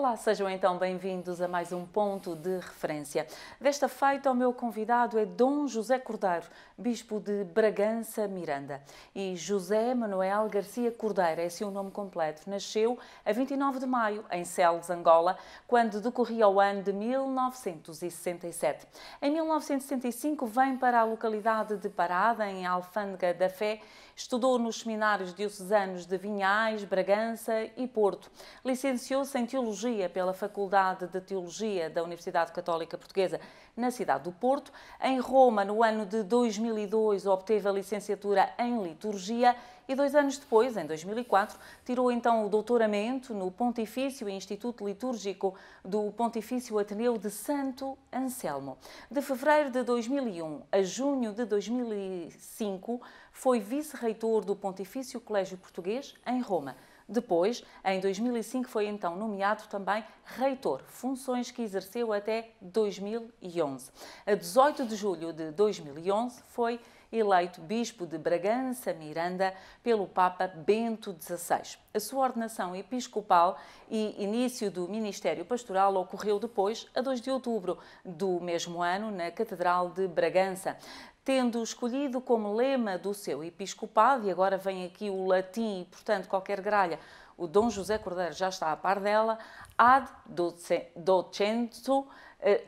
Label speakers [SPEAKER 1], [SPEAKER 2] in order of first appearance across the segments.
[SPEAKER 1] Olá, sejam então bem-vindos a mais um ponto de referência. Desta feita, o meu convidado é Dom José Cordeiro, bispo de Bragança, Miranda. E José Manuel Garcia Cordeiro, é assim o nome completo, nasceu a 29 de maio, em Celes, Angola, quando decorria o ano de 1967. Em 1965, vem para a localidade de Parada, em Alfândega da Fé. Estudou nos seminários diocesanos de Vinhais, Bragança e Porto. Licenciou-se em Teologia pela Faculdade de Teologia da Universidade Católica Portuguesa, na cidade do Porto. Em Roma, no ano de 2002, obteve a licenciatura em Liturgia e 2 anos depois, em 2004, tirou então o doutoramento no Pontifício Instituto Litúrgico do Pontifício Ateneu de Santo Anselmo. De fevereiro de 2001 a junho de 2005, foi vice-reitor do Pontifício Colégio Português, em Roma. Depois, em 2005, foi então nomeado também reitor, funções que exerceu até 2011. A 18 de julho de 2011, foi eleito bispo de Bragança, Miranda, pelo Papa Bento XVI. A sua ordenação episcopal e início do ministério pastoral ocorreu depois, a 2 de outubro do mesmo ano, na Catedral de Bragança, tendo escolhido como lema do seu episcopado, e agora vem aqui o latim e, portanto, qualquer gralha, o Dom José Cordeiro já está a par dela, ad docendo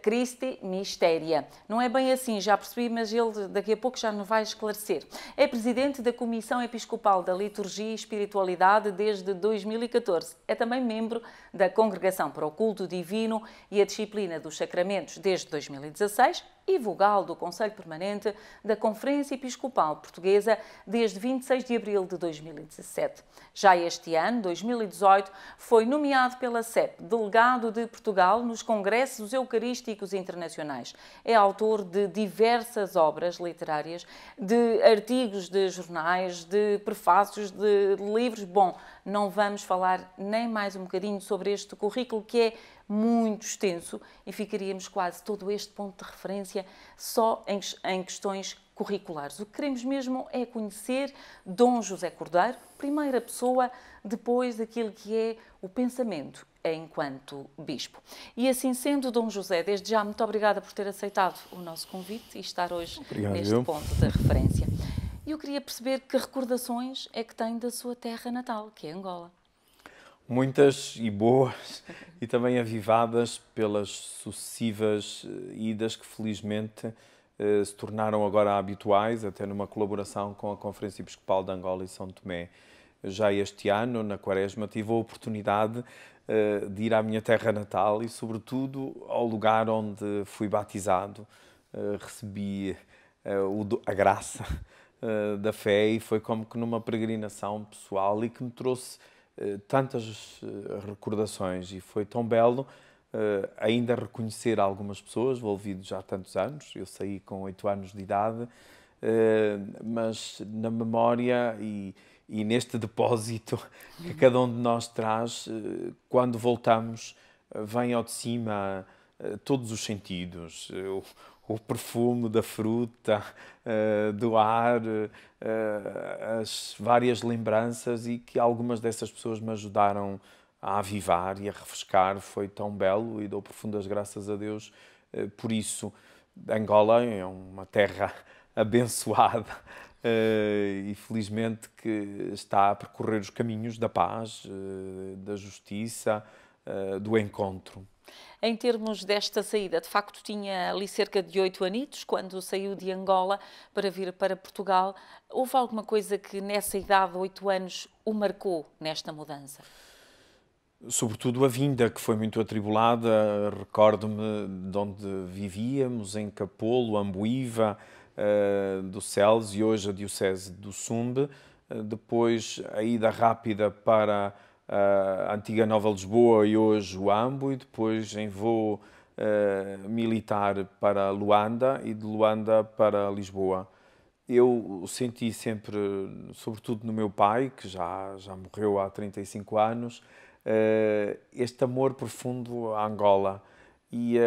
[SPEAKER 1] Christi Mysteria. Não é bem assim, já percebi, mas ele daqui a pouco já nos vai esclarecer. É presidente da Comissão Episcopal da Liturgia e Espiritualidade desde 2014. É também membro da Congregação para o Culto Divino e a Disciplina dos Sacramentos desde 2016 e vogal do Conselho Permanente da Conferência Episcopal Portuguesa desde 26 de abril de 2017. Já este ano, 2018, foi nomeado pela CEP delegado de Portugal nos Congressos Eucarísticos Internacionais. É autor de diversas obras literárias, de artigos de jornais, de prefácios, de livros. Bom, não vamos falar nem mais um bocadinho sobre este currículo que é muito extenso e ficaríamos quase todo este ponto de referência só em questões curriculares. O que queremos mesmo é conhecer Dom José Cordeiro, primeira pessoa, depois daquilo que é o pensamento enquanto bispo. E assim sendo, Dom José, desde já muito obrigada por ter aceitado o nosso convite e estar hoje neste ponto de referência. E eu queria perceber que recordações é que tem da sua terra natal, que é Angola.
[SPEAKER 2] Muitas e boas, e também avivadas pelas sucessivas idas que felizmente se tornaram agora habituais, até numa colaboração com a Conferência Episcopal de Angola e São Tomé. Já este ano, na Quaresma, tive a oportunidade de ir à minha terra natal e, sobretudo, ao lugar onde fui batizado. Recebi a graça da fé e foi como que numa peregrinação pessoal e que me trouxe tantas recordações e foi tão belo ainda reconhecer algumas pessoas, envolvido já há tantos anos. Eu saí com 8 anos de idade, mas na memória e neste depósito que cada um de nós traz, quando voltamos, vem ao de cima todos os sentidos. O perfume da fruta, do ar, as várias lembranças e que algumas dessas pessoas me ajudaram a avivar e a refrescar. Foi tão belo e dou profundas graças a Deus por isso. Angola é uma terra abençoada e felizmente que está a percorrer os caminhos da paz, da justiça, do encontro.
[SPEAKER 1] Em termos desta saída, de facto tinha ali cerca de 8 anitos, quando saiu de Angola para vir para Portugal. Houve alguma coisa que nessa idade, 8 anos, o marcou nesta mudança?
[SPEAKER 2] Sobretudo a vinda, que foi muito atribulada. Recordo-me de onde vivíamos, em Capolo, Amboiva, do Celes e hoje a Diocese do Sumbe. Depois a ida rápida para a antiga Nova Lisboa e hoje o Ambo, e depois em voo militar para Luanda e de Luanda para Lisboa. Eu senti sempre, sobretudo no meu pai, que já morreu há 35 anos, este amor profundo à Angola. E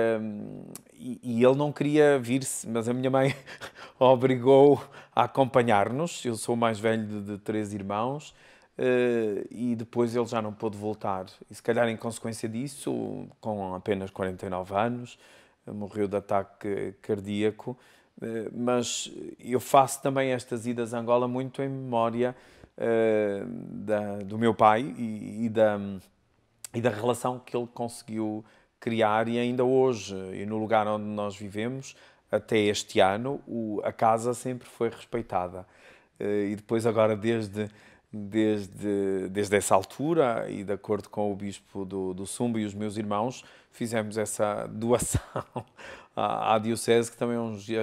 [SPEAKER 2] ele não queria vir-se, mas a minha mãe o obrigou a acompanhar-nos. Eu sou o mais velho de 3 irmãos. e depois ele já não pôde voltar. E se calhar em consequência disso, com apenas 49 anos, morreu de ataque cardíaco. Mas eu faço também estas idas a Angola muito em memória do meu pai e da relação que ele conseguiu criar, e ainda hoje, e no lugar onde nós vivemos, até este ano, a casa sempre foi respeitada. E depois agora, desde essa altura, e de acordo com o Bispo do Sumba e os meus irmãos, fizemos essa doação à Diocese, que também é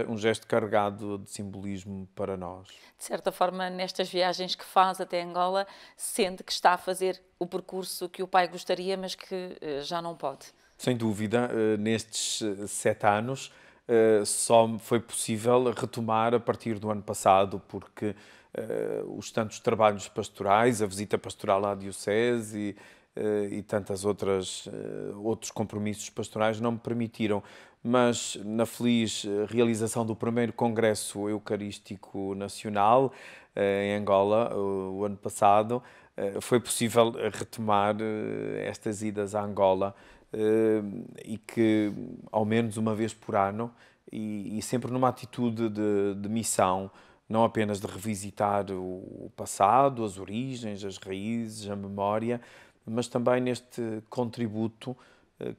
[SPEAKER 2] um gesto carregado de simbolismo para nós.
[SPEAKER 1] De certa forma, nestas viagens que faz até Angola, sente que está a fazer o percurso que o pai gostaria, mas que já não pode.
[SPEAKER 2] Sem dúvida, nestes 7 anos, só foi possível retomar a partir do ano passado, porque os tantos trabalhos pastorais, a visita pastoral à Diocese e tantas outros compromissos pastorais não me permitiram. Mas na feliz realização do primeiro Congresso Eucarístico Nacional em Angola, o ano passado, foi possível retomar estas idas a Angola, e que ao menos uma vez por ano, e sempre numa atitude de missão, não apenas de revisitar o passado, as origens, as raízes, a memória, mas também neste contributo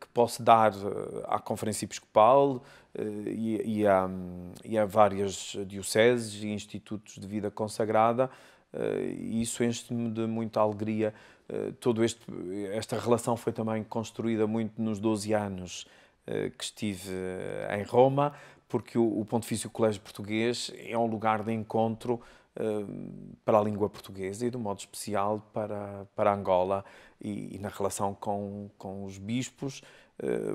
[SPEAKER 2] que posso dar à Conferência Episcopal e a várias dioceses e institutos de vida consagrada, e isso enche-me de muita alegria. Esta relação foi também construída muito nos 12 anos que estive em Roma, porque o Pontifício Colégio Português é um lugar de encontro para a língua portuguesa e, de um modo especial, para Angola, e na relação com os bispos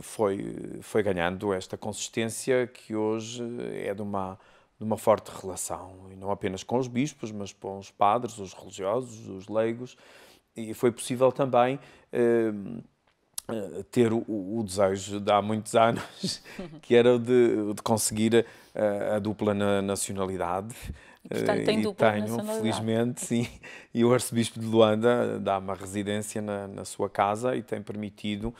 [SPEAKER 2] foi ganhando esta consistência que hoje é de uma forte relação, e não apenas com os bispos, mas com os padres, os religiosos, os leigos. E foi possível também ter o desejo de há muitos anos, que era de conseguir a dupla nacionalidade.
[SPEAKER 1] Portanto, tem dupla nacionalidade.
[SPEAKER 2] Felizmente, sim. E o arcebispo de Luanda dá uma residência na sua casa e tem permitido,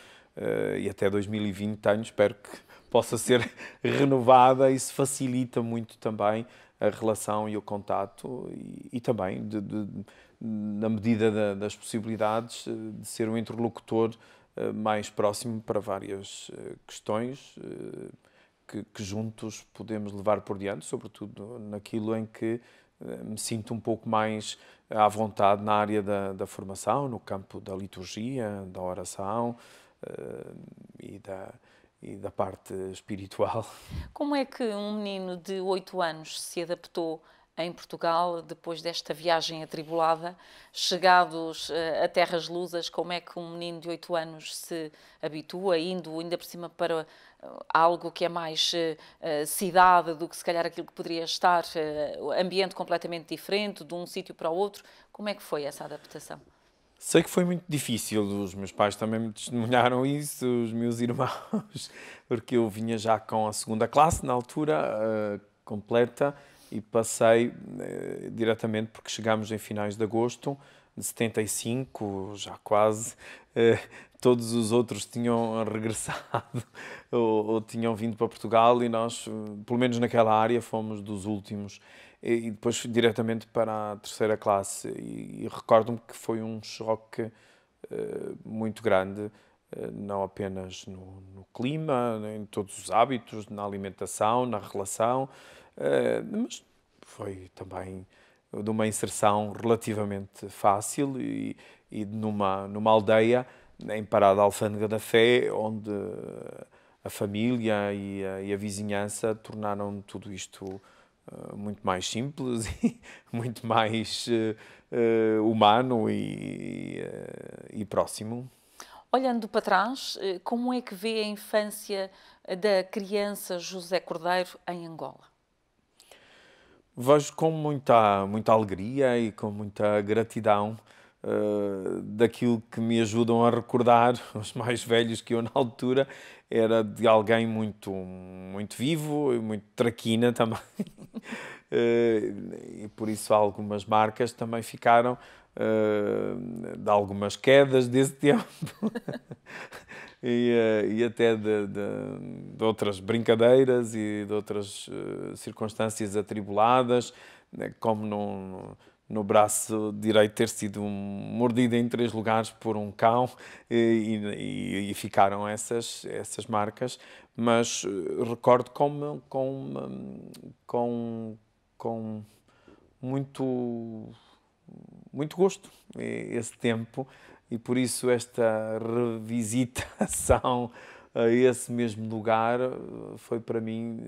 [SPEAKER 2] e até 2020 espero que possa ser renovada, e se facilita muito também a relação e o contato, e também, na medida das possibilidades, de ser um interlocutor mais próximo para várias questões que juntos podemos levar por diante, sobretudo naquilo em que me sinto um pouco mais à vontade na área da formação, no campo da liturgia, da oração e da parte espiritual.
[SPEAKER 1] Como é que um menino de 8 anos se adaptou em Portugal depois desta viagem atribulada? Chegados a terras lusas, como é que um menino de 8 anos se habitua, indo ainda por cima para algo que é mais cidade do que se calhar aquilo que poderia estar, ambiente completamente diferente, de um sítio para o outro? Como é que foi essa adaptação?
[SPEAKER 2] Sei que foi muito difícil, os meus pais também me testemunharam isso, os meus irmãos, porque eu vinha já com a segunda classe, na altura, completa, e passei diretamente, porque chegámos em finais de agosto de 75, já quase, todos os outros tinham regressado ou tinham vindo para Portugal, e nós, pelo menos naquela área, fomos dos últimos. E depois fui diretamente para a terceira classe, e recordo-me que foi um choque muito grande, não apenas no clima, em todos os hábitos, na alimentação, na relação, mas foi também de uma inserção relativamente fácil, e numa aldeia em Parada Alfândega da Fé, onde a família e a vizinhança tornaram tudo isto muito mais simples e muito mais humano e próximo.
[SPEAKER 1] Olhando para trás, como é que vê a infância da criança José Cordeiro em Angola?
[SPEAKER 2] Vejo com muita alegria e com muita gratidão daquilo que me ajudam a recordar os mais velhos, que eu na altura era de alguém muito vivo e muito traquina também. E por isso algumas marcas também ficaram de algumas quedas desse tempo e até de outras brincadeiras e de outras circunstâncias atribuladas, como no braço direito ter sido mordido em 3 lugares por um cão e ficaram essas marcas, mas recordo com muito gosto esse tempo e por isso esta revisitação a esse mesmo lugar foi para mim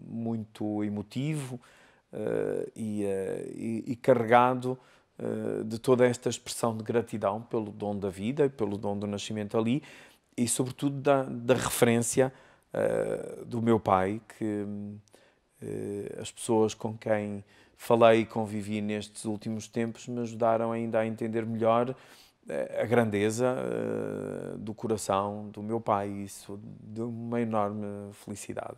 [SPEAKER 2] muito emotivo e carregado de toda esta expressão de gratidão pelo dom da vida e pelo dom do nascimento ali e sobretudo da referência do meu pai, que as pessoas com quem falei e convivi nestes últimos tempos me ajudaram ainda a entender melhor a grandeza do coração do meu pai, e isso deu uma enorme felicidade.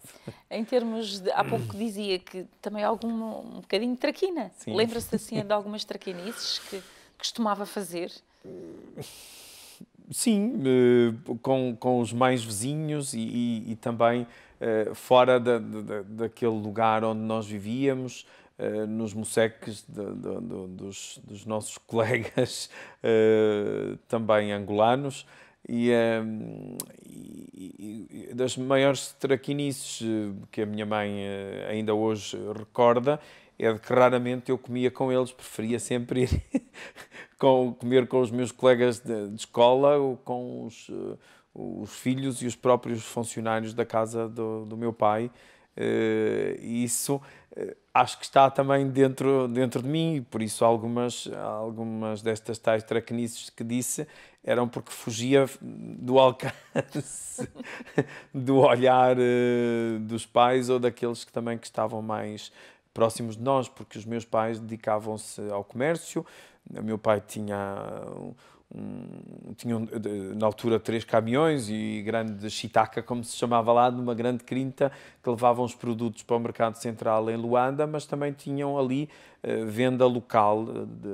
[SPEAKER 1] Em termos de... Há pouco dizia que também um bocadinho de traquina. Lembra-se assim de algumas traquinices que costumava fazer?
[SPEAKER 2] Sim, com os mais vizinhos e também fora daquele lugar onde nós vivíamos, nos moceques dos nossos colegas também angolanos e das maiores traquinices que a minha mãe ainda hoje recorda é de que raramente eu comia com eles, preferia sempre ir comer com os meus colegas de escola ou com os filhos e os próprios funcionários da casa do meu pai. E isso acho que está também dentro de mim, e por isso algumas destas tais traquinices que disse eram porque fugia do alcance do olhar dos pais ou daqueles que também que estavam mais próximos de nós, porque os meus pais dedicavam-se ao comércio. O meu pai tinha na altura 3 caminhões e grande chitaca, como se chamava lá, numa grande quinta que levavam os produtos para o mercado central em Luanda, mas também tinham ali venda local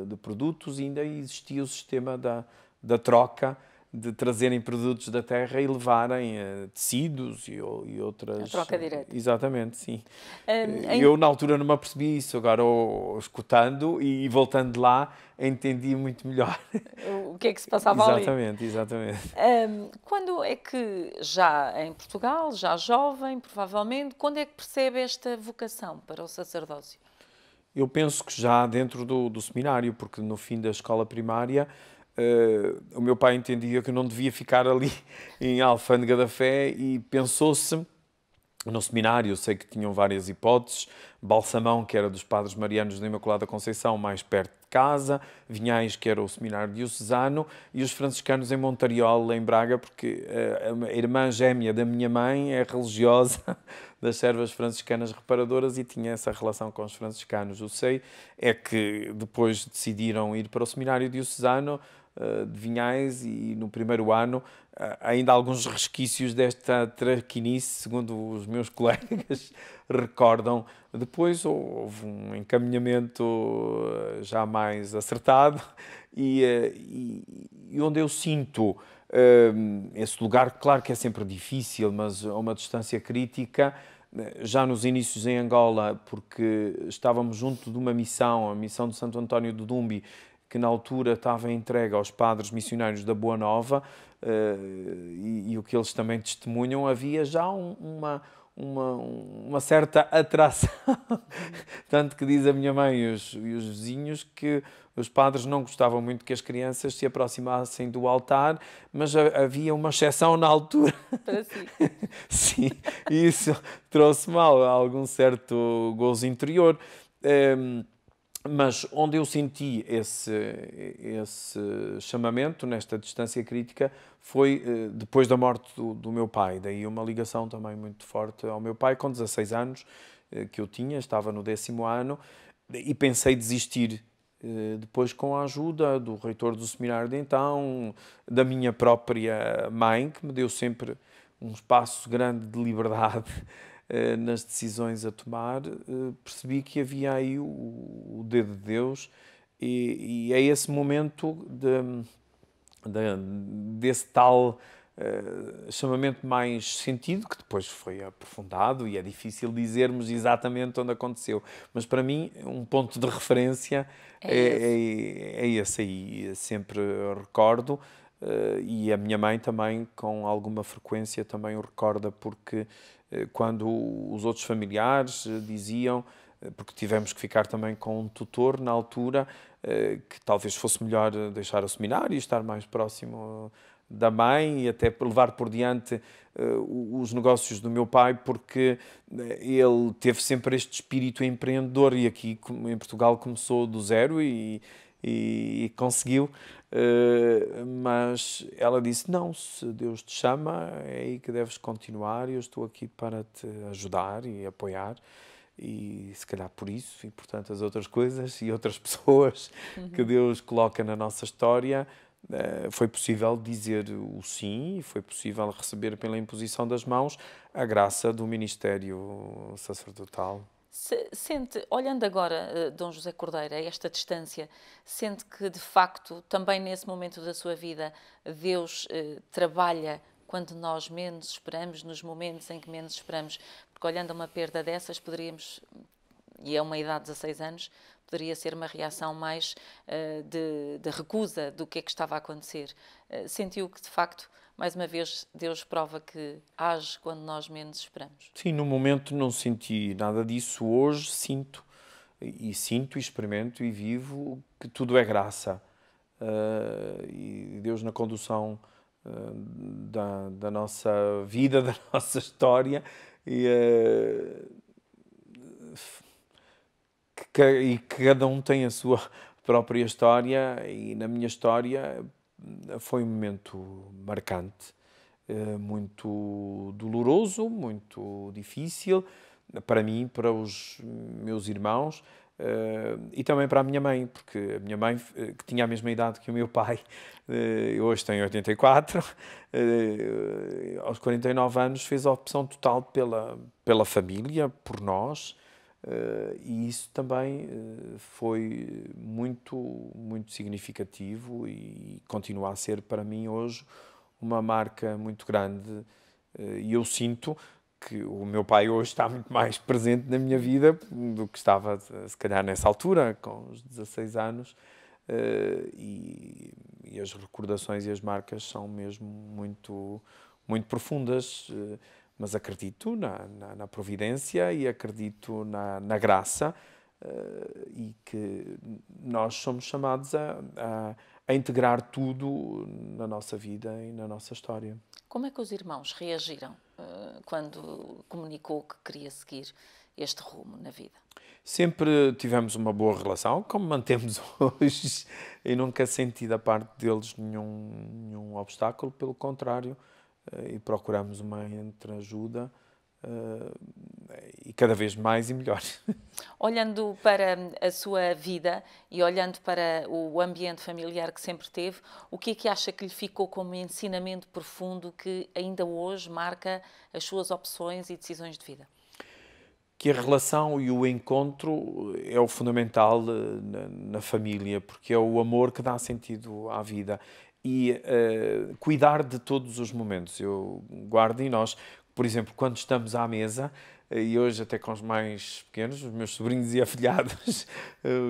[SPEAKER 2] de produtos e ainda existia o sistema da troca, de trazerem produtos da terra e levarem tecidos e outras...
[SPEAKER 1] A troca direta.
[SPEAKER 2] Exatamente, sim. Eu, na altura, não me apercebi isso. Agora, escutando e voltando de lá, entendi muito melhor.
[SPEAKER 1] O que é que se passava ali?
[SPEAKER 2] Exatamente.
[SPEAKER 1] Quando é que, já em Portugal, já jovem, provavelmente, quando é que percebe esta vocação para o sacerdócio?
[SPEAKER 2] Eu penso que já dentro do seminário, porque no fim da escola primária... o meu pai entendia que eu não devia ficar ali em Alfândega da Fé e pensou-se no seminário. Eu sei que tinham várias hipóteses: Balsamão, que era dos Padres Marianos da Imaculada Conceição, mais perto de casa; Vinhais, que era o seminário diocesano; e os franciscanos em Montariol, em Braga, porque a irmã gêmea da minha mãe é religiosa das servas franciscanas reparadoras e tinha essa relação com os franciscanos. Eu sei é que depois decidiram ir para o seminário diocesano de Vinhais e no primeiro ano ainda há alguns resquícios desta traquinice, segundo os meus colegas recordam. Depois houve um encaminhamento já mais acertado e onde eu sinto esse lugar, claro que é sempre difícil, mas a uma distância crítica, já nos inícios em Angola, porque estávamos junto de uma missão, a missão de Santo António do Dumbi, que na altura estava entregue aos padres missionários da Boa Nova, e o que eles também testemunham, havia já uma certa atração. Tanto que diz a minha mãe e os vizinhos que os padres não gostavam muito que as crianças se aproximassem do altar, mas havia uma exceção na altura.
[SPEAKER 1] Para si.
[SPEAKER 2] Sim, e isso trouxe-me algum certo gozo interior. Mas onde eu senti esse chamamento, nesta distância crítica, foi depois da morte do meu pai. Daí uma ligação também muito forte ao meu pai, com 16 anos que eu tinha, estava no 10º ano, e pensei desistir. Depois, com a ajuda do reitor do seminário de então, da minha própria mãe, que me deu sempre um espaço grande de liberdade nas decisões a tomar, percebi que havia aí o dedo de Deus E é esse momento desse tal chamamento mais sentido, que depois foi aprofundado, e é difícil dizermos exatamente onde aconteceu. Mas para mim, um ponto de referência é esse aí. Sempre recordo, e a minha mãe também, com alguma frequência, também o recorda, porque quando os outros familiares diziam, porque tivemos que ficar também com um tutor na altura, que talvez fosse melhor deixar o seminário e estar mais próximo da mãe, e até levar por diante os negócios do meu pai, porque ele teve sempre este espírito empreendedor, e aqui em Portugal começou do zero e conseguiu. Mas ela disse: não, se Deus te chama, é aí que deves continuar, e eu estou aqui para te ajudar e apoiar. E se calhar por isso, e por tantas outras coisas e outras pessoas que Deus coloca na nossa história, foi possível dizer o sim, e foi possível receber pela imposição das mãos a graça do ministério sacerdotal.
[SPEAKER 1] Sente, olhando agora, Dom José Cordeiro, a esta distância, sente que, de facto, também nesse momento da sua vida, Deus trabalha quando nós menos esperamos, nos momentos em que menos esperamos? Porque, olhando a uma perda dessas, poderíamos, e é uma idade de 16 anos, poderia ser uma reação mais de recusa do que é que estava a acontecer. Sentiu que, de facto, mais uma vez, Deus prova que age quando nós menos esperamos?
[SPEAKER 2] Sim, no momento não senti nada disso. Hoje sinto, e experimento e vivo que tudo é graça. E Deus na condução da nossa vida, da nossa história, e que cada um tem a sua própria história, e na minha história foi um momento marcante, muito doloroso, muito difícil, para mim, para os meus irmãos, e também para a minha mãe, porque a minha mãe, que tinha a mesma idade que o meu pai, hoje tem 84, aos 49 anos fez a opção total pela família, por nós, e isso também foi muito, muito significativo, e continua a ser para mim hoje uma marca muito grande. E eu sinto que o meu pai hoje está muito mais presente na minha vida do que estava, se calhar, nessa altura, com os 16 anos, e as recordações e as marcas são mesmo muito, muito profundas. Mas acredito na providência, e acredito na graça, e que nós somos chamados a integrar tudo na nossa vida e na nossa história.
[SPEAKER 1] Como é que os irmãos reagiram quando comunicou que queria seguir este rumo na vida?
[SPEAKER 2] Sempre tivemos uma boa relação, como mantemos hoje, e nunca senti da parte deles nenhum obstáculo, pelo contrário, e procuramos uma entreajuda, e cada vez mais e melhor.
[SPEAKER 1] Olhando para a sua vida e olhando para o ambiente familiar que sempre teve, o que é que acha que lhe ficou como ensinamento profundo que ainda hoje marca as suas opções e decisões de vida?
[SPEAKER 2] Que a relação e o encontro é o fundamental na família, porque é o amor que dá sentido à vida. E cuidar de todos os momentos. Eu guardo em nós, por exemplo, quando estamos à mesa, e hoje até com os mais pequenos, os meus sobrinhos e afilhados,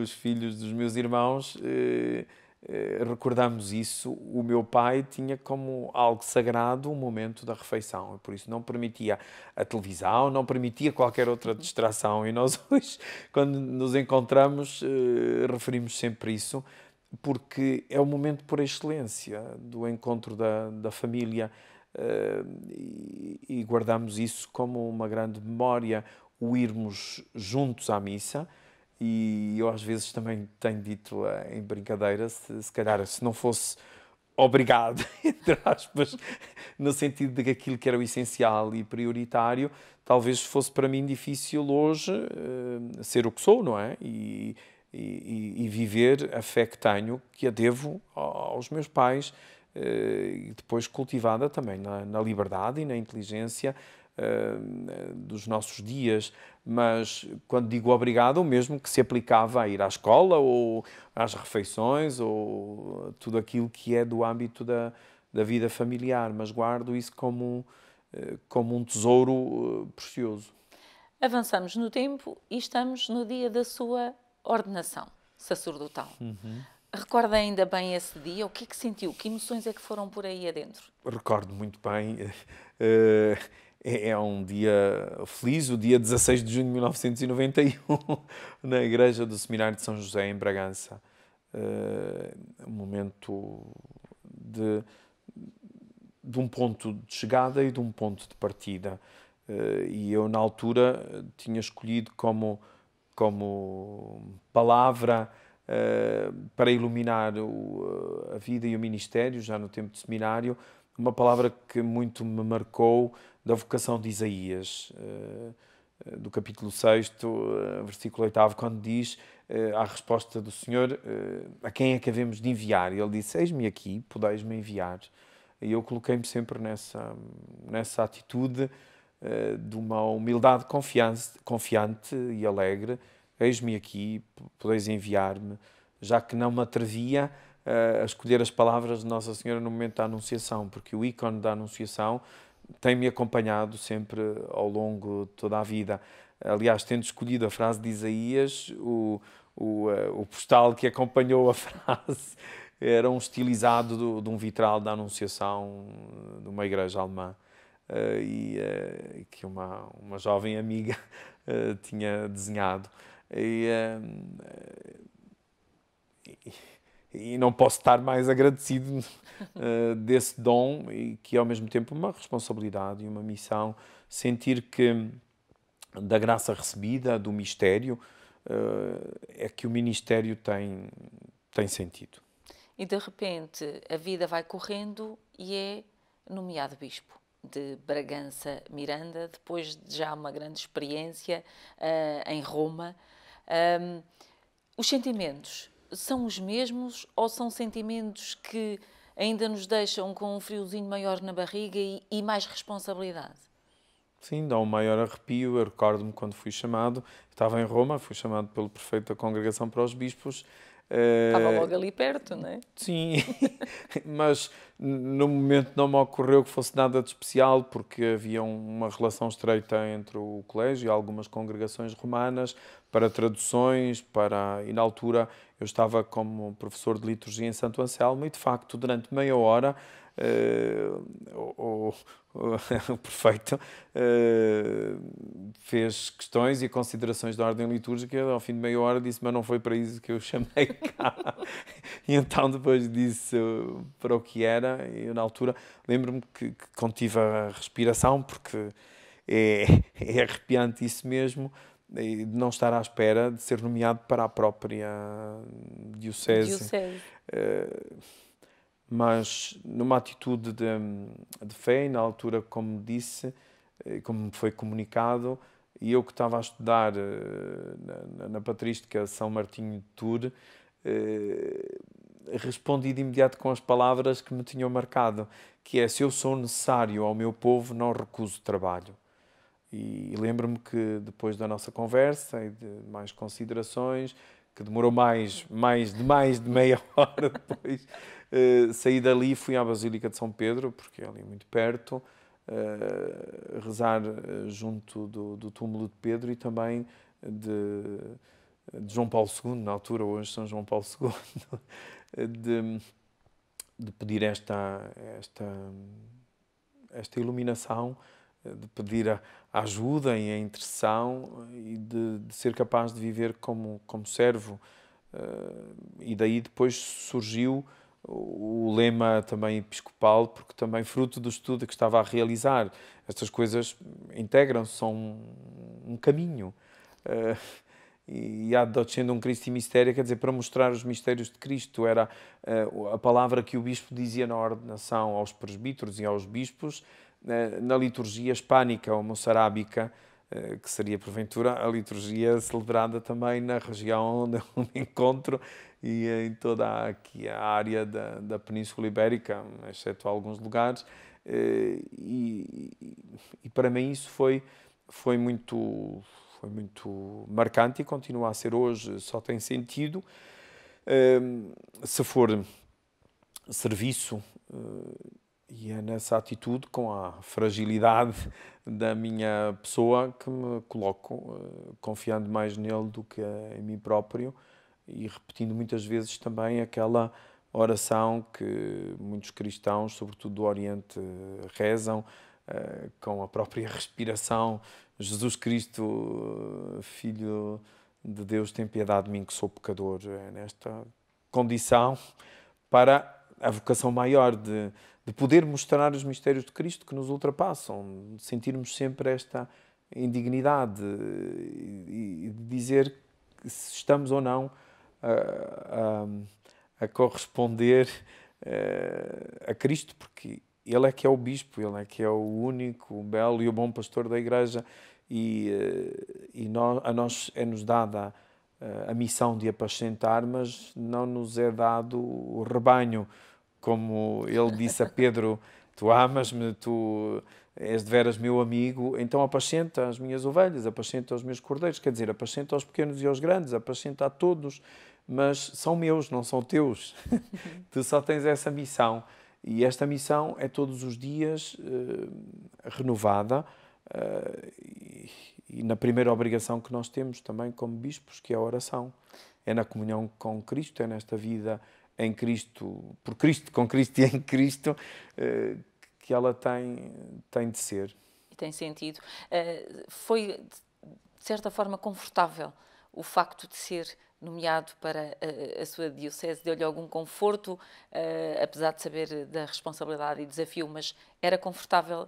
[SPEAKER 2] os filhos dos meus irmãos, recordamos isso. O meu pai tinha como algo sagrado o momento da refeição, e por isso não permitia a televisão, não permitia qualquer outra distração. E nós hoje, quando nos encontramos, referimos sempre isso, porque é o momento por excelência do encontro da família, e guardamos isso como uma grande memória, o irmos juntos à missa. E eu às vezes também tenho dito em brincadeira, se calhar se não fosse obrigado, entre aspas, no sentido de que aquilo que era o essencial e prioritário, talvez fosse para mim difícil hoje ser o que sou, não é? E viver a fé que tenho, que a devo aos meus pais, e depois cultivada também na liberdade e na inteligência, dos nossos dias, mas quando digo obrigado, o mesmo que se aplicava a ir à escola ou às refeições ou tudo aquilo que é do âmbito da vida familiar, mas guardo isso como um tesouro precioso.
[SPEAKER 1] Avançamos no tempo e estamos no dia da sua ordenação sacerdotal. Recorda ainda bem esse dia? O que é que sentiu? Que emoções é que foram por aí adentro?
[SPEAKER 2] Recordo muito bem. É um dia feliz, o dia 16 de junho de 1991, na Igreja do Seminário de São José, em Bragança. Um momento de um ponto de chegada e de um ponto de partida. E eu, na altura, tinha escolhido como palavra para iluminar a vida e o ministério, já no tempo de seminário, uma palavra que muito me marcou, da vocação de Isaías, do capítulo 6, versículo 8, quando diz à resposta do Senhor, a quem é que havemos de enviar? E ele disse, eis-me aqui, podeis-me enviar. E eu coloquei-me sempre nessa atitude de uma humildade confiante e alegre. Eis-me aqui, podeis enviar-me, já que não me atrevia a escolher as palavras de Nossa Senhora no momento da Anunciação, porque o ícone da Anunciação tem-me acompanhado sempre ao longo de toda a vida. Aliás, tendo escolhido a frase de Isaías, o postal que acompanhou a frase era um estilizado de um vitral da Anunciação de uma igreja alemã. E que uma jovem amiga tinha desenhado. E não posso estar mais agradecido desse dom e que é ao mesmo tempo uma responsabilidade e uma missão, sentir que da graça recebida, do mistério, é que o ministério tem sentido.
[SPEAKER 1] E de repente a vida vai correndo e é nomeado bispo de Bragança Miranda, depois de já uma grande experiência em Roma. Os sentimentos são os mesmos ou são sentimentos que ainda nos deixam com um friozinho maior na barriga e mais responsabilidade?
[SPEAKER 2] Sim, dá um maior arrepio. Eu recordo-me quando fui chamado, estava em Roma, fui chamado pelo prefeito da Congregação para os Bispos.
[SPEAKER 1] Estava logo ali perto, não é?
[SPEAKER 2] Sim, mas no momento não me ocorreu que fosse nada de especial, porque havia uma relação estreita entre o colégio e algumas congregações romanas para traduções, e na altura eu estava como professor de liturgia em Santo Anselmo e, de facto, durante meia hora o prefeito fez questões e considerações da ordem litúrgica. Ao fim de meia hora disse, mas não foi para isso que eu chamei cá. E então depois disse para o que era. E eu, na altura, lembro-me que contive a respiração, porque é arrepiante isso mesmo, de não estar à espera de ser nomeado para a própria diocese. Mas numa atitude de fé, e na altura, como disse, como me foi comunicado, e eu que estava a estudar na Patrística São Martinho de Tours, respondi de imediato com as palavras que me tinham marcado, que é, se eu sou necessário ao meu povo, não recuso trabalho. E lembro-me que depois da nossa conversa e de mais considerações, que demorou mais de meia hora depois, saí dali e fui à Basílica de São Pedro, porque é ali muito perto, rezar junto do túmulo de Pedro e também de João Paulo II, na altura, hoje São João Paulo II, de pedir esta iluminação, de pedir a ajuda e a intercessão e de ser capaz de viver como servo. E daí depois surgiu o lema também episcopal, porque também fruto do estudo que estava a realizar. Estas coisas integram-se, são um caminho. E ad docendum Christi Mysteria, quer dizer, para mostrar os mistérios de Cristo, era a palavra que o bispo dizia na ordenação aos presbíteros e aos bispos, na liturgia hispânica ou moçarábica, que seria, porventura, a liturgia celebrada também na região onde eu me encontro e em toda aqui a área da Península Ibérica, exceto alguns lugares. e para mim isso foi muito marcante e continua a ser hoje, só tem sentido. Se for serviço, e é nessa atitude, com a fragilidade da minha pessoa, que me coloco, confiando mais nele do que em mim próprio e repetindo muitas vezes também aquela oração que muitos cristãos, sobretudo do Oriente, rezam, com a própria respiração: Jesus Cristo, Filho de Deus, tem piedade de mim que sou pecador. É nesta condição, para a vocação maior de poder mostrar os mistérios de Cristo que nos ultrapassam, de sentirmos sempre esta indignidade e de dizer se estamos ou não a corresponder a Cristo, porque Ele é que é o Bispo, Ele é que é o único, o belo e o bom pastor da Igreja, e a nós é-nos dada a missão de apacentar, mas não nos é dado o rebanho. Como ele disse a Pedro: tu amas-me, tu és de veras meu amigo, então apacenta as minhas ovelhas, apacenta os meus cordeiros. Quer dizer, apacenta aos pequenos e aos grandes, apacenta a todos, mas são meus, não são teus. Tu só tens essa missão. E esta missão é todos os dias renovada, e na primeira obrigação que nós temos também como bispos, que é a oração. É na comunhão com Cristo, é nesta vida em Cristo, por Cristo, com Cristo e em Cristo, que ela tem de ser.
[SPEAKER 1] E tem sentido. Foi, de certa forma, confortável o facto de ser nomeado para a sua diocese? Deu-lhe algum conforto, apesar de saber da responsabilidade e desafio, mas era confortável?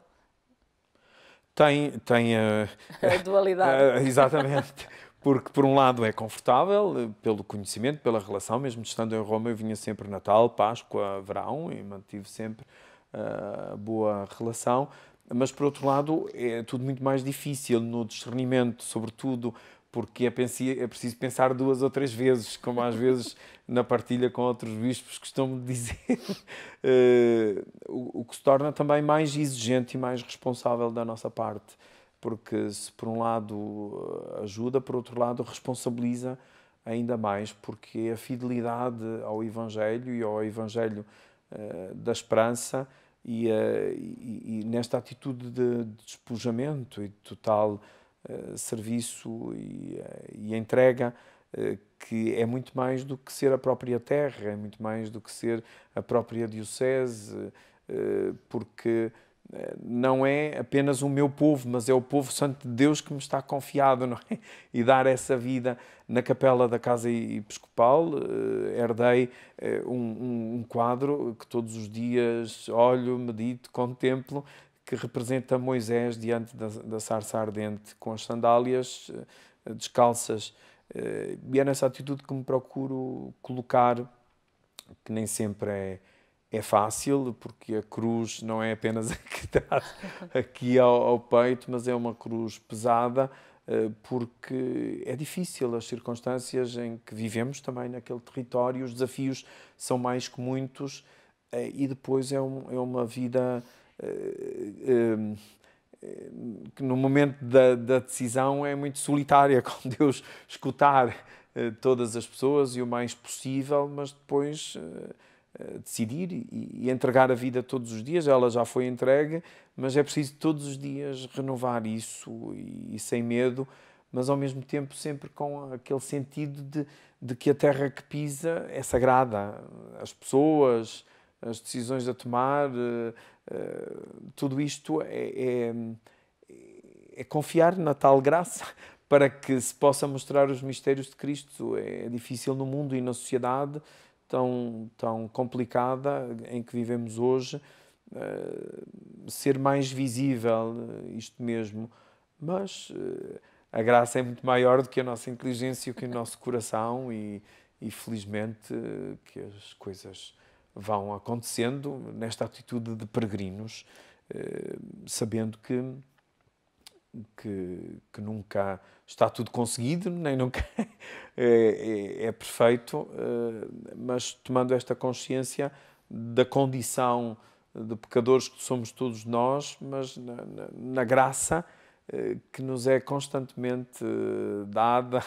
[SPEAKER 2] Tem
[SPEAKER 1] A dualidade.
[SPEAKER 2] exatamente. Porque, por um lado, é confortável, pelo conhecimento, pela relação. Mesmo estando em Roma, eu vinha sempre Natal, Páscoa, verão, e mantive sempre boa relação. Mas, por outro lado, é tudo muito mais difícil no discernimento, sobretudo porque é preciso pensar 2 ou 3 vezes, como às vezes na partilha com outros bispos costumo dizer, o que se torna também mais exigente e mais responsável da nossa parte. Porque se por um lado ajuda, por outro lado responsabiliza ainda mais, porque a fidelidade ao Evangelho e ao Evangelho da esperança e nesta atitude de despojamento e de total serviço e entrega, que é muito mais do que ser a própria terra, é muito mais do que ser a própria diocese, porque não é apenas o meu povo, mas é o povo santo de Deus que me está confiado, não é? E dar essa vida na capela da Casa Episcopal, herdei um quadro que todos os dias olho, medito, contemplo, que representa Moisés diante da sarça ardente, com as sandálias descalças. E é nessa atitude que me procuro colocar, que nem sempre é fácil, porque a cruz não é apenas a que está aqui ao peito, mas é uma cruz pesada, porque é difícil as circunstâncias em que vivemos também naquele território, os desafios são mais que muitos, e depois é uma vida que no momento da decisão é muito solitária, com Deus escutar todas as pessoas e o mais possível, mas depois decidir e entregar a vida todos os dias. Ela já foi entregue, mas é preciso todos os dias renovar isso e sem medo, mas ao mesmo tempo sempre com aquele sentido de que a terra que pisa é sagrada. As pessoas, as decisões a tomar, tudo isto é confiar na tal graça para que se possa mostrar os mistérios de Cristo. É difícil no mundo e na sociedade tão complicada em que vivemos hoje, ser mais visível isto mesmo, mas a graça é muito maior do que a nossa inteligência e que o nosso coração, e felizmente que as coisas vão acontecendo nesta atitude de peregrinos, sabendo que nunca está tudo conseguido, nem nunca é perfeito, mas tomando esta consciência da condição de pecadores que somos todos nós, mas na graça que nos é constantemente dada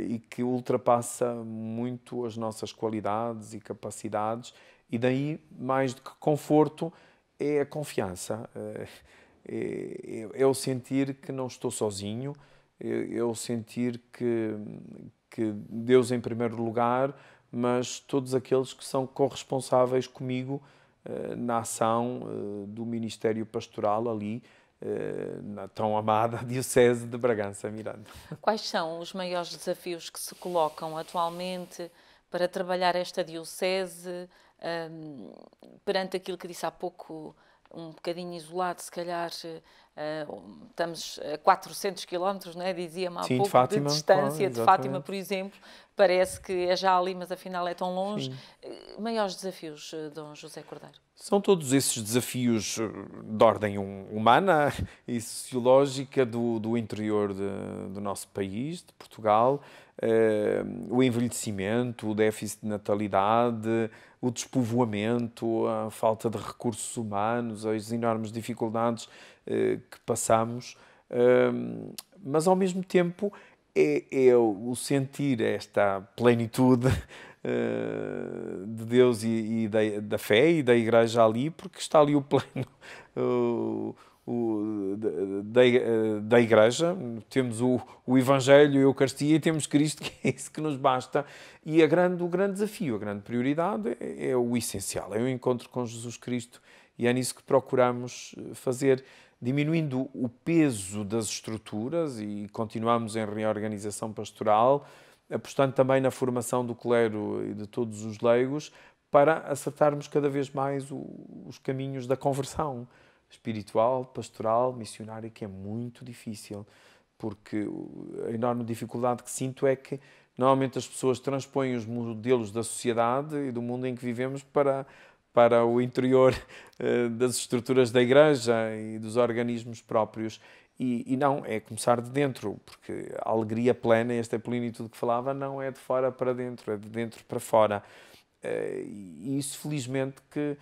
[SPEAKER 2] e que ultrapassa muito as nossas qualidades e capacidades, e daí, mais do que conforto, é a confiança, é o sentir que não estou sozinho, é o sentir que Deus em primeiro lugar, mas todos aqueles que são corresponsáveis comigo na ação do Ministério Pastoral ali, na tão amada Diocese de Bragança Miranda.
[SPEAKER 1] Quais são os maiores desafios que se colocam atualmente para trabalhar esta Diocese perante aquilo que disse há pouco, um bocadinho isolado, se calhar estamos a 400 quilómetros, não é? Dizia-me há
[SPEAKER 2] Sim,
[SPEAKER 1] pouco,
[SPEAKER 2] de Fátima,
[SPEAKER 1] distância de Fátima,
[SPEAKER 2] exatamente.
[SPEAKER 1] por exemplo. Parece que é já ali, mas afinal é tão longe.
[SPEAKER 2] Sim.
[SPEAKER 1] Maiores desafios, Dom José Cordeiro?
[SPEAKER 2] São todos esses desafios de ordem humana e sociológica do interior do nosso país, de Portugal, o envelhecimento, o déficit de natalidade, o despovoamento, a falta de recursos humanos, as enormes dificuldades que passamos, mas ao mesmo tempo é o sentir esta plenitude de Deus e da fé e da Igreja ali, porque está ali o pleno da Igreja. Temos o Evangelho e a Eucaristia e temos Cristo, que é isso que nos basta. E o grande desafio, a grande prioridade é o essencial, é o encontro com Jesus Cristo, e é nisso que procuramos fazer, diminuindo o peso das estruturas, e continuamos em reorganização pastoral, apostando também na formação do clero e de todos os leigos, para acertarmos cada vez mais os caminhos da conversão espiritual, pastoral, missionária, que é muito difícil, porque a enorme dificuldade que sinto é que normalmente as pessoas transpõem os modelos da sociedade e do mundo em que vivemos para o interior das estruturas da Igreja e dos organismos próprios. E não, é começar de dentro, porque a alegria plena, esta plenitude que falava, não é de fora para dentro, é de dentro para fora. E isso, felizmente, que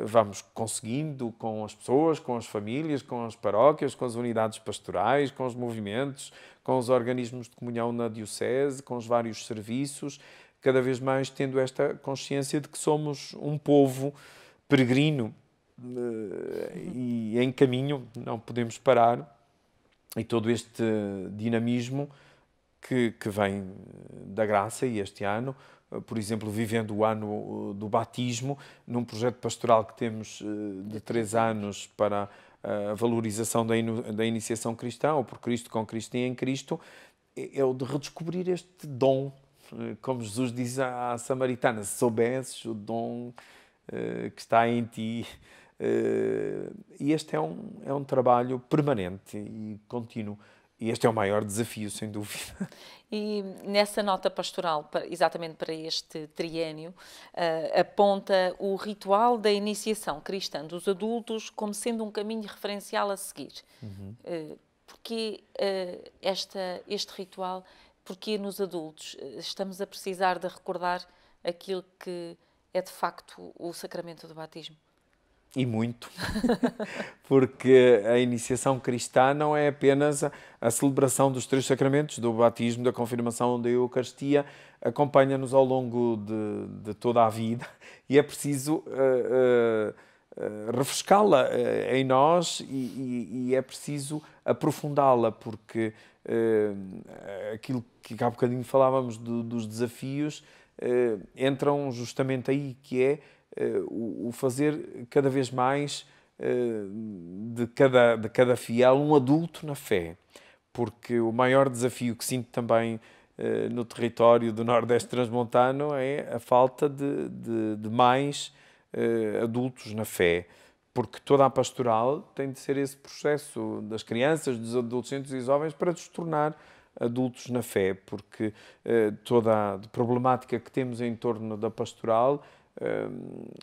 [SPEAKER 2] vamos conseguindo com as pessoas, com as famílias, com as paróquias, com as unidades pastorais, com os movimentos, com os organismos de comunhão na Diocese, com os vários serviços, cada vez mais tendo esta consciência de que somos um povo peregrino e em caminho, não podemos parar. E todo este dinamismo que vem da graça, e este ano, por exemplo, vivendo o ano do batismo, num projeto pastoral que temos de 3 anos para a valorização da iniciação cristã, ou por Cristo, com Cristo e em Cristo, é o de redescobrir este dom, como Jesus diz à samaritana: se soubesses o dom que está em ti. E este é um trabalho permanente e contínuo. E este é o maior desafio, sem dúvida.
[SPEAKER 1] E nessa nota pastoral, exatamente para este triênio, aponta o ritual da iniciação cristã dos adultos como sendo um caminho referencial a seguir. Porquê este ritual? Porque nos adultos estamos a precisar de recordar aquilo que é de facto o sacramento do batismo?
[SPEAKER 2] E muito, porque a iniciação cristã não é apenas a celebração dos 3 sacramentos, do batismo, da confirmação, da Eucaristia, acompanha-nos ao longo de toda a vida, e é preciso refrescá-la em nós, e é preciso aprofundá-la, porque aquilo que há bocadinho falávamos dos desafios entram justamente aí, que é o fazer cada vez mais de cada fiel um adulto na fé, porque o maior desafio que sinto também no território do Nordeste Transmontano é a falta de mais adultos na fé, porque toda a pastoral tem de ser esse processo das crianças, dos adolescentes e jovens, para os tornar adultos na fé, porque toda a problemática que temos em torno da pastoral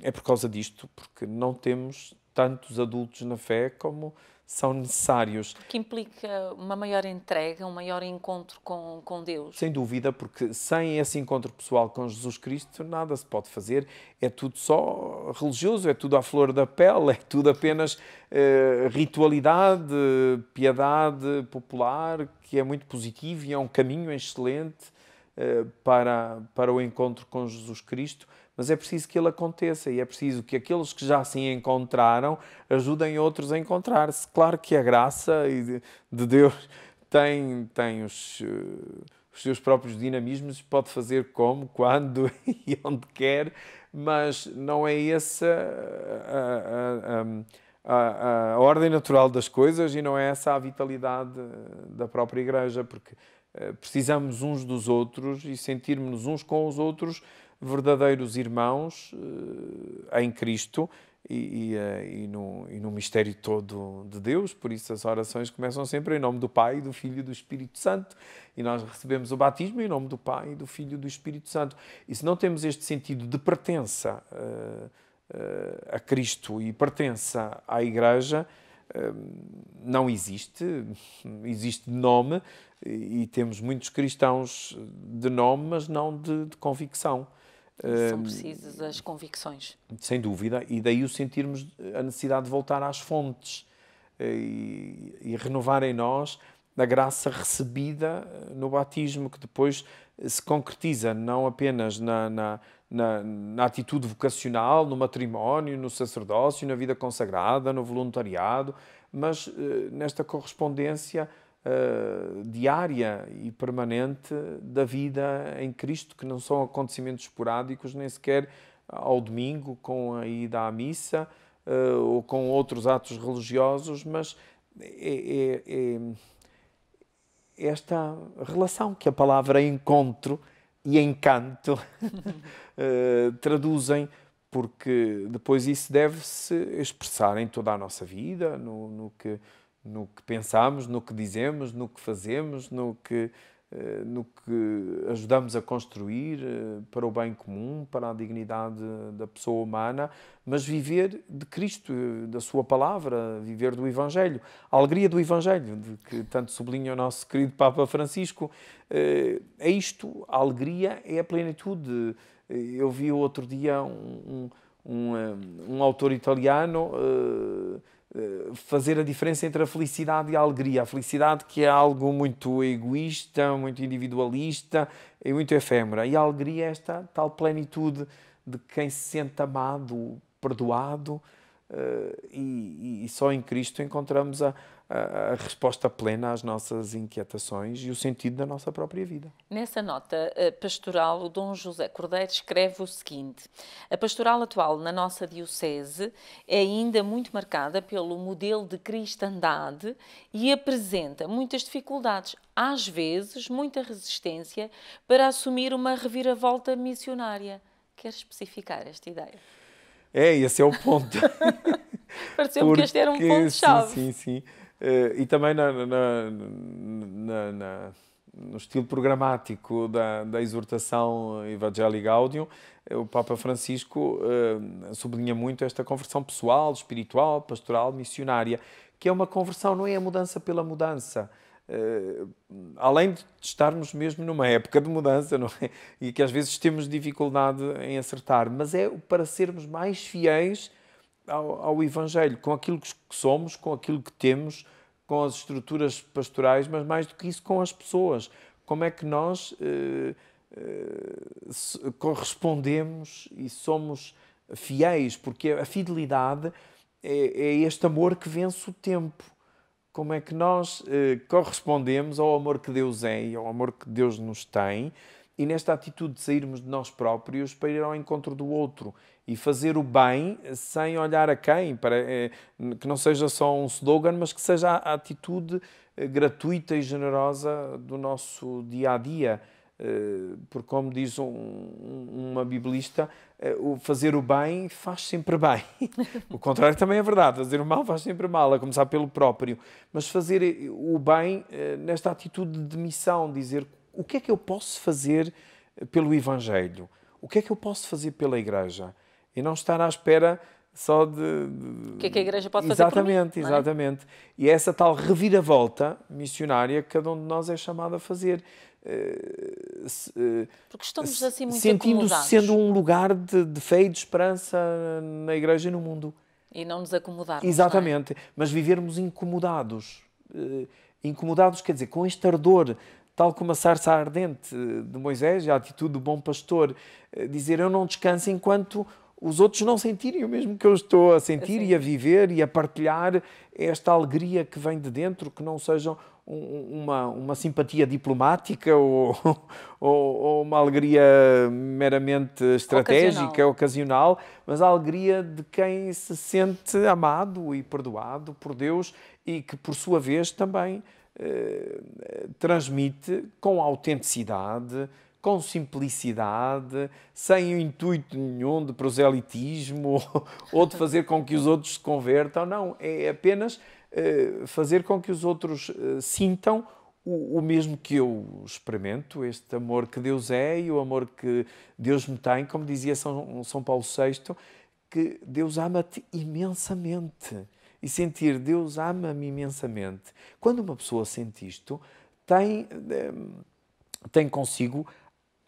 [SPEAKER 2] é por causa disto, porque não temos tantos adultos na fé como são necessários.
[SPEAKER 1] Que implica uma maior entrega, um maior encontro com Deus.
[SPEAKER 2] Sem dúvida, porque sem esse encontro pessoal com Jesus Cristo, nada se pode fazer. É tudo só religioso, é tudo à flor da pele, é tudo apenas ritualidade, piedade popular, que é muito positivo e é um caminho excelente para o encontro com Jesus Cristo. Mas é preciso que ele aconteça e é preciso que aqueles que já se encontraram ajudem outros a encontrar-se. Claro que a graça de Deus tem os seus próprios dinamismos, pode fazer como, quando e onde quer, mas não é essa a ordem natural das coisas e não é essa a vitalidade da própria Igreja, porque precisamos uns dos outros e sentirmos-nos uns com os outros verdadeiros irmãos em Cristo e no mistério todo de Deus. Por isso as orações começam sempre em nome do Pai, do Filho e do Espírito Santo. E nós recebemos o batismo em nome do Pai, do Filho e do Espírito Santo. E se não temos este sentido de pertença a Cristo e pertença à Igreja, não existe. Existe de nome e temos muitos cristãos de nome, mas não de convicção.
[SPEAKER 1] São precisas as convicções.
[SPEAKER 2] Sem dúvida, e daí o sentirmos a necessidade de voltar às fontes e renovar em nós a graça recebida no batismo, que depois se concretiza não apenas na atitude vocacional, no matrimónio, no sacerdócio, na vida consagrada, no voluntariado, mas nesta correspondência diária e permanente da vida em Cristo, que não são acontecimentos esporádicos, nem sequer ao domingo com a ida à missa ou com outros atos religiosos, mas é esta relação que a palavra encontro e encanto traduzem, porque depois isso deve-se expressar em toda a nossa vida, no que pensamos, no que dizemos, no que fazemos, no que ajudamos a construir para o bem comum, para a dignidade da pessoa humana, mas viver de Cristo, da sua palavra, viver do Evangelho. A alegria do Evangelho, de que tanto sublinha o nosso querido Papa Francisco, é isto, a alegria é a plenitude. Eu vi outro dia um autor italiano fazer a diferença entre a felicidade e a alegria. A felicidade, que é algo muito egoísta, muito individualista e muito efêmera. E a alegria é esta tal plenitude de quem se sente amado, perdoado, e só em Cristo encontramos a resposta plena às nossas inquietações e o sentido da nossa própria vida.
[SPEAKER 1] Nessa nota pastoral, o Dom José Cordeiro escreve o seguinte: a pastoral atual na nossa diocese é ainda muito marcada pelo modelo de cristandade e apresenta muitas dificuldades, às vezes muita resistência, para assumir uma reviravolta missionária. Quer especificar esta ideia?
[SPEAKER 2] Esse é o ponto.
[SPEAKER 1] Pareceu-me que este era um ponto-chave.
[SPEAKER 2] Sim. E também no estilo programático da exortação Evangelii Gaudium, o Papa Francisco sublinha muito esta conversão pessoal, espiritual, pastoral, missionária, que é uma conversão, não é a mudança pela mudança. Além de estarmos mesmo numa época de mudança, não é? E que às vezes temos dificuldade em acertar, mas é para sermos mais fiéis ao Evangelho, com aquilo que somos, com aquilo que temos, com as estruturas pastorais, mas mais do que isso, com as pessoas. Como é que nós correspondemos e somos fiéis? Porque a fidelidade é este amor que vence o tempo. Como é que nós correspondemos ao amor que Deus é e ao amor que Deus nos tem, e nesta atitude de sairmos de nós próprios para ir ao encontro do outro e fazer o bem sem olhar a quem, que não seja só um slogan, mas que seja a atitude gratuita e generosa do nosso dia-a-dia. Porque, como diz uma biblista, o fazer o bem faz sempre bem. O contrário também é verdade, fazer o mal faz sempre mal, a começar pelo próprio. Mas fazer o bem nesta atitude de missão, dizer: o que é que eu posso fazer pelo Evangelho? O que é que eu posso fazer pela Igreja? E não estar à espera
[SPEAKER 1] O que é que a Igreja pode fazer por mim?
[SPEAKER 2] Exatamente, exatamente. E essa tal reviravolta missionária que cada um de nós é chamado a fazer.
[SPEAKER 1] Porque estamos assim muito
[SPEAKER 2] sentindo-se
[SPEAKER 1] acomodados.
[SPEAKER 2] sendo um lugar de fé e de esperança na Igreja e no mundo.
[SPEAKER 1] E não nos acomodarmos.
[SPEAKER 2] Exatamente, mas vivermos incomodados. Incomodados, quer dizer, com este ardor, tal como a sarça ardente de Moisés, a atitude do bom pastor, dizer eu não descanso enquanto os outros não sentirem o mesmo que eu estou a sentir e a viver e a partilhar esta alegria que vem de dentro, que não seja uma simpatia diplomática ou uma alegria meramente estratégica, ocasional, mas a alegria de quem se sente amado e perdoado por Deus e que, por sua vez, também transmite com autenticidade, com simplicidade, sem o intuito nenhum de proselitismo ou de fazer com que os outros se convertam. Não, é apenas fazer com que os outros sintam o mesmo que eu experimento, este amor que Deus é e o amor que Deus me tem, como dizia São Paulo VI, que Deus ama-te imensamente. E sentir Deus ama-me imensamente. Quando uma pessoa sente isto, tem consigo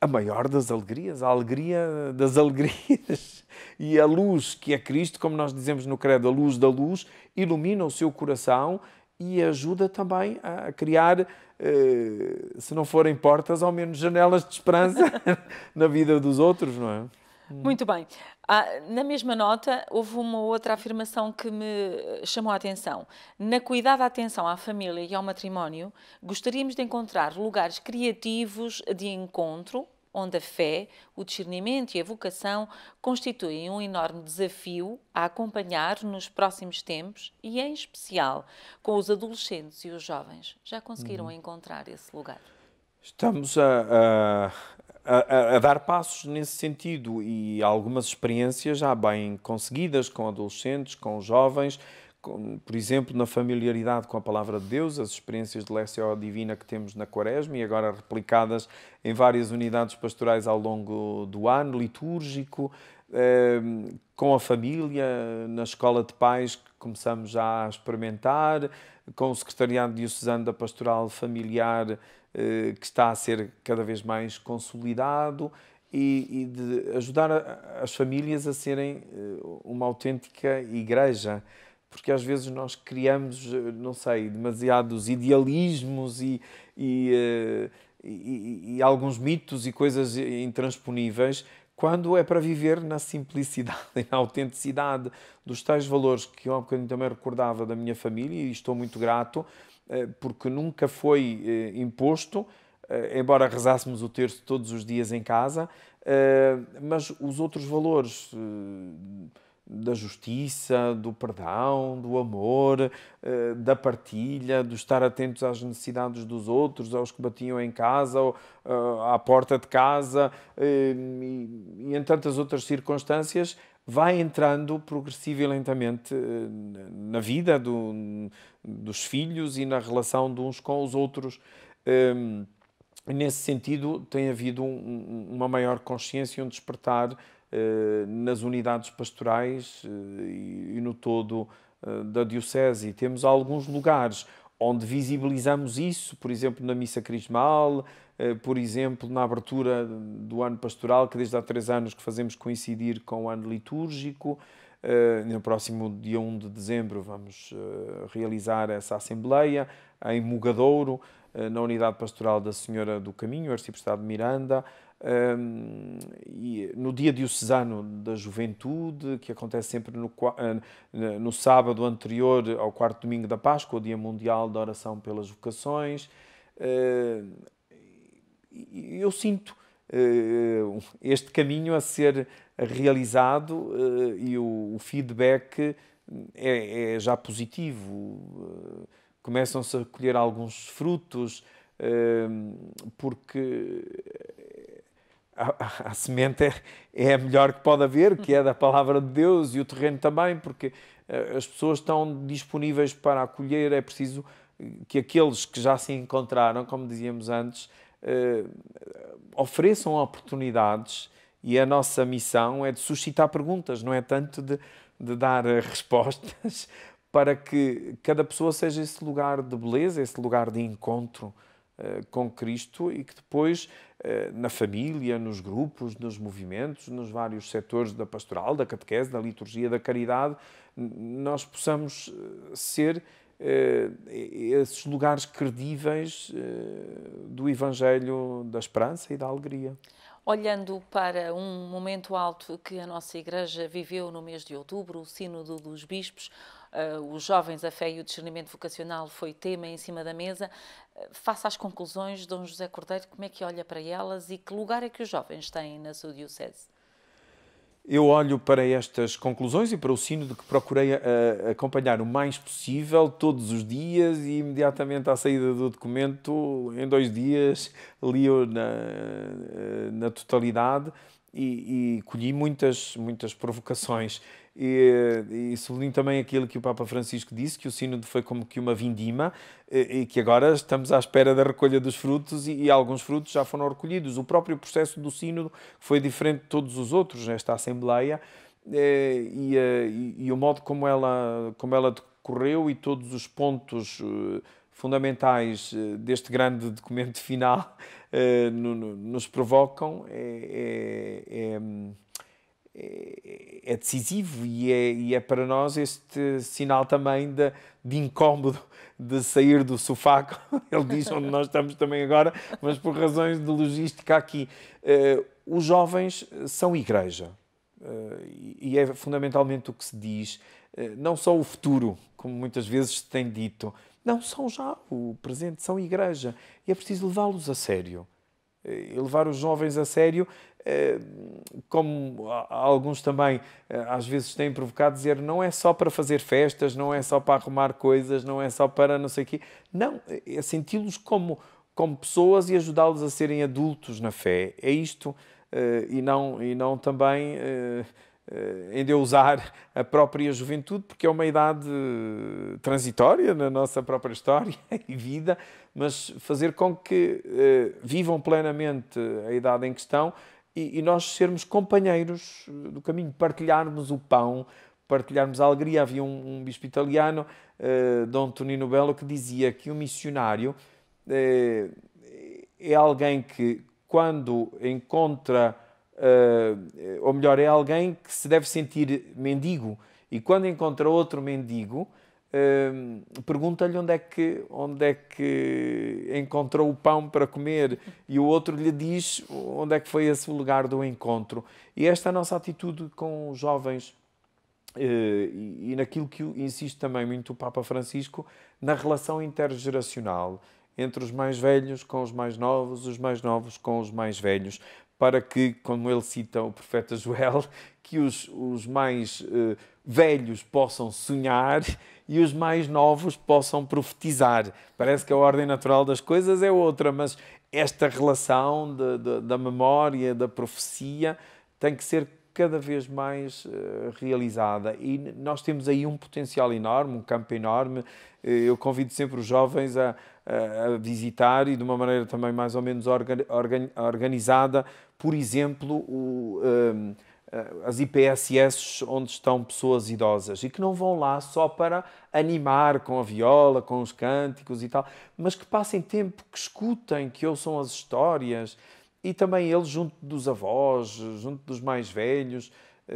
[SPEAKER 2] a maior das alegrias, a alegria das alegrias. E a luz que é Cristo, como nós dizemos no credo, a luz da luz, ilumina o seu coração e ajuda também a criar, se não forem portas, ao menos janelas de esperança na vida dos outros, não é?
[SPEAKER 1] Muito bem. Na mesma nota, houve uma outra afirmação que me chamou a atenção. Na cuidada atenção à família e ao matrimónio, gostaríamos de encontrar lugares criativos de encontro, onde a fé, o discernimento e a vocação constituem um enorme desafio a acompanhar nos próximos tempos e, em especial, com os adolescentes e os jovens. Já conseguiram encontrar esse lugar?
[SPEAKER 2] Estamos a dar passos nesse sentido e algumas experiências já bem conseguidas com adolescentes, com jovens, por exemplo, na familiaridade com a Palavra de Deus, as experiências de Lécio Divina que temos na Quaresma e agora replicadas em várias unidades pastorais ao longo do ano litúrgico, com a família, na escola de pais que começamos já a experimentar, com o Secretariado Diocesano da Pastoral Familiar que está a ser cada vez mais consolidado e de ajudar as famílias a serem uma autêntica igreja. Porque às vezes nós criamos, não sei, demasiados idealismos e alguns mitos e coisas intransponíveis, quando é para viver na simplicidade e na autenticidade dos tais valores que eu há um bocadinho também recordava da minha família e estou muito grato, porque nunca foi imposto, embora rezássemos o terço todos os dias em casa, mas os outros valores da justiça, do perdão, do amor, da partilha, do estar atentos às necessidades dos outros, aos que batiam em casa, à porta de casa e em tantas outras circunstâncias, vai entrando progressivo e lentamente na vida dos filhos e na relação de uns com os outros. Nesse sentido, tem havido uma maior consciência e um despertar nas unidades pastorais e no todo da Diocese. E temos alguns lugares onde visibilizamos isso, por exemplo, na Missa Crismal, por exemplo, na abertura do ano pastoral, que desde há 3 anos que fazemos coincidir com o ano litúrgico. No próximo dia 1 de dezembro vamos realizar essa Assembleia em Mugadouro, na Unidade Pastoral da Senhora do Caminho, Arciprestado de Miranda, e no Dia Diocesano da Juventude, que acontece sempre no sábado anterior ao 4º domingo da Páscoa, o Dia Mundial da Oração pelas Vocações. Eu sinto este caminho a ser realizado e o feedback é já positivo. Começam-se a colher alguns frutos, porque a semente é a melhor que pode haver, que é da Palavra de Deus, e o terreno também, porque as pessoas estão disponíveis para acolher. É preciso que aqueles que já se encontraram, como dizíamos antes, ofereçam oportunidades, e a nossa missão é de suscitar perguntas, não é tanto de de dar respostas para que cada pessoa seja esse lugar de beleza, esse lugar de encontro com Cristo e que depois, na família, nos grupos, nos movimentos, nos vários setores da pastoral, da catequese, da liturgia, da caridade, nós possamos ser esses lugares credíveis do Evangelho da esperança e da alegria.
[SPEAKER 1] Olhando para um momento alto que a nossa Igreja viveu no mês de outubro, o Sínodo dos Bispos, os jovens, a fé e o discernimento vocacional foi tema em cima da mesa. Face às conclusões, Dom José Cordeiro, como é que olha para elas e que lugar é que os jovens têm na sua diocese?
[SPEAKER 2] Eu olho para estas conclusões e para o sínodo que procurei acompanhar o mais possível, todos os dias, e imediatamente à saída do documento, em 2 dias, li-o na totalidade e colhi muitas provocações. E sublinho também aquilo que o Papa Francisco disse, que o sínodo foi como que uma vindima e que agora estamos à espera da recolha dos frutos e alguns frutos já foram recolhidos. O próprio processo do sínodo foi diferente de todos os outros nesta Assembleia e o modo como ela decorreu e todos os pontos fundamentais deste grande documento final nos provocam é decisivo e é para nós este sinal também de incómodo de sair do sofá, ele diz onde nós estamos também agora, mas por razões de logística aqui. Os jovens são igreja e é fundamentalmente o que se diz, não só o futuro, como muitas vezes se tem dito, não, são já o presente, são igreja e é preciso levá-los a sério. E levar os jovens a sério, como alguns também às vezes têm provocado, dizer não é só para fazer festas, não é só para arrumar coisas, não é só para não sei o quê. Não, é senti-los como pessoas e ajudá-los a serem adultos na fé. É isto, e não também endeusar a própria juventude, porque é uma idade transitória na nossa própria história e vida, mas fazer com que vivam plenamente a idade em questão e nós sermos companheiros do caminho, partilharmos o pão, partilharmos a alegria. Havia um bispo italiano, Dom Tonino Bello, que dizia que o missionário é alguém que, quando encontra ou melhor, é alguém que se deve sentir mendigo e quando encontra outro mendigo pergunta-lhe onde é que encontrou o pão para comer e o outro lhe diz onde é que foi esse lugar do encontro. E esta é a nossa atitude com os jovens e naquilo que insiste também muito o Papa Francisco, na relação intergeracional entre os mais velhos com os mais novos com os mais velhos, para que, como ele cita o profeta Joel, que os mais velhos possam sonhar e os mais novos possam profetizar. Parece que a ordem natural das coisas é outra, mas esta relação da memória, da profecia, tem que ser cada vez mais realizada. E nós temos aí um potencial enorme, um campo enorme. Eu convido sempre os jovens a visitar e de uma maneira também mais ou menos organizada, por exemplo, as IPSS onde estão pessoas idosas e que não vão lá só para animar com a viola, com os cânticos e tal, mas que passem tempo, que escutem, que ouçam as histórias e também eles junto dos avós, junto dos mais velhos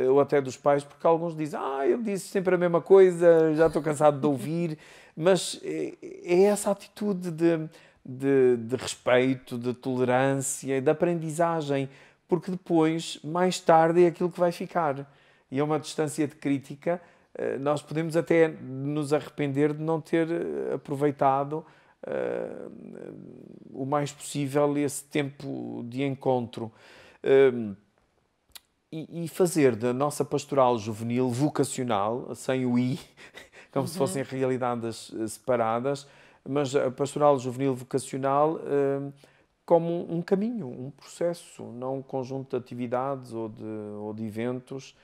[SPEAKER 2] ou até dos pais, porque alguns dizem eu disse sempre a mesma coisa, já estou cansado de ouvir, mas é essa atitude de respeito, de tolerância, de aprendizagem, porque depois, mais tarde, é aquilo que vai ficar. E a uma distância de crítica, nós podemos até nos arrepender de não ter aproveitado o mais possível esse tempo de encontro. E fazer da nossa pastoral juvenil vocacional, sem o I, como se fossem realidades separadas, mas a pastoral juvenil vocacional como um caminho, um processo, não um conjunto de atividades ou de eventos.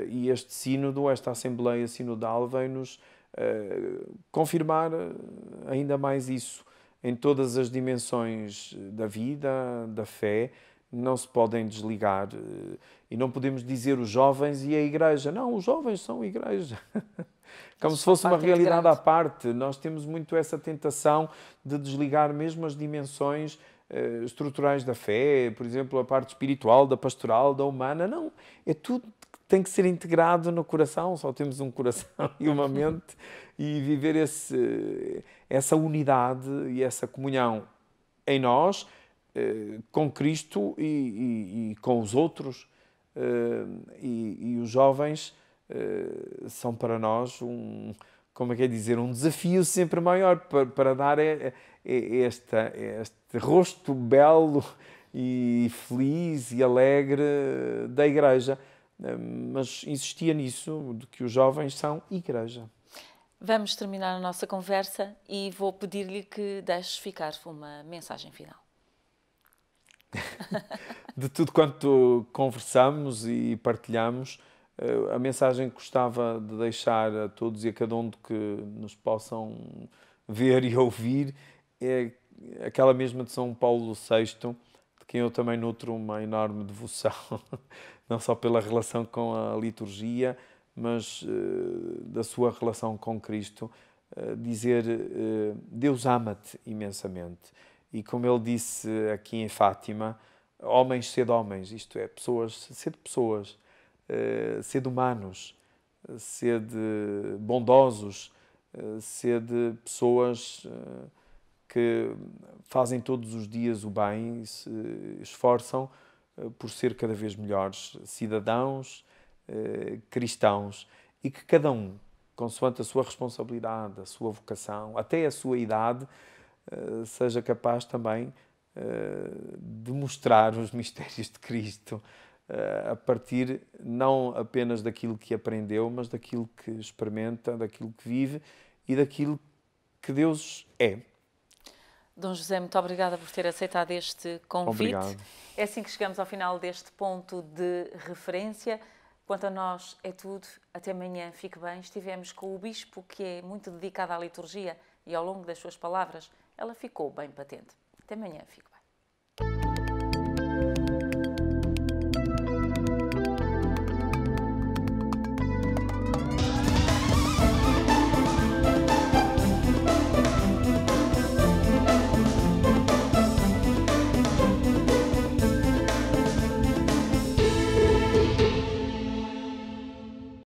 [SPEAKER 2] E este sínodo, esta Assembleia Sinodal, vem-nos confirmar ainda mais isso, em todas as dimensões da vida, da fé, não se podem desligar. E não podemos dizer os jovens e a igreja. Não, os jovens são a igreja. Como se fosse uma realidade à parte. Nós temos muito essa tentação de desligar mesmo as dimensões estruturais da fé, por exemplo, a parte espiritual, da pastoral, da humana. Não, é tudo que tem que ser integrado no coração. Só temos um coração e uma mente, e viver essa unidade e essa comunhão em nós, com Cristo e com os outros. E os jovens são para nós como é que é dizer, um desafio sempre maior para dar este rosto belo e feliz e alegre da igreja. Mas insistia nisso, de que os jovens são igreja.
[SPEAKER 1] Vamos terminar a nossa conversa e vou pedir-lhe que deixe ficar uma mensagem final.
[SPEAKER 2] De tudo quanto conversamos e partilhamos, a mensagem que gostava de deixar a todos e a cada um de que nos possam ver e ouvir é aquela mesma de São Paulo VI, de quem eu também nutro uma enorme devoção, não só pela relação com a liturgia, mas da sua relação com Cristo. Dizer, Deus ama-te imensamente. E como ele disse aqui em Fátima, homens sede homens, isto é, pessoas, sede pessoas, sede humanos, sede bondosos, sede pessoas que fazem todos os dias o bem e se esforçam por ser cada vez melhores cidadãos, cristãos, e que cada um, consoante a sua responsabilidade, a sua vocação, até a sua idade, seja capaz também de mostrar os mistérios de Cristo a partir não apenas daquilo que aprendeu, mas daquilo que experimenta, daquilo que vive e daquilo que Deus é.
[SPEAKER 1] Dom José, muito obrigada por ter aceitado este convite.
[SPEAKER 2] Obrigado.
[SPEAKER 1] É assim que chegamos ao final deste ponto de referência. Quanto a nós é tudo. Até amanhã. Fique bem. Estivemos com o Bispo, que é muito dedicado à liturgia, e ao longo das suas palavras ela ficou bem patente. Até amanhã. Fique bem.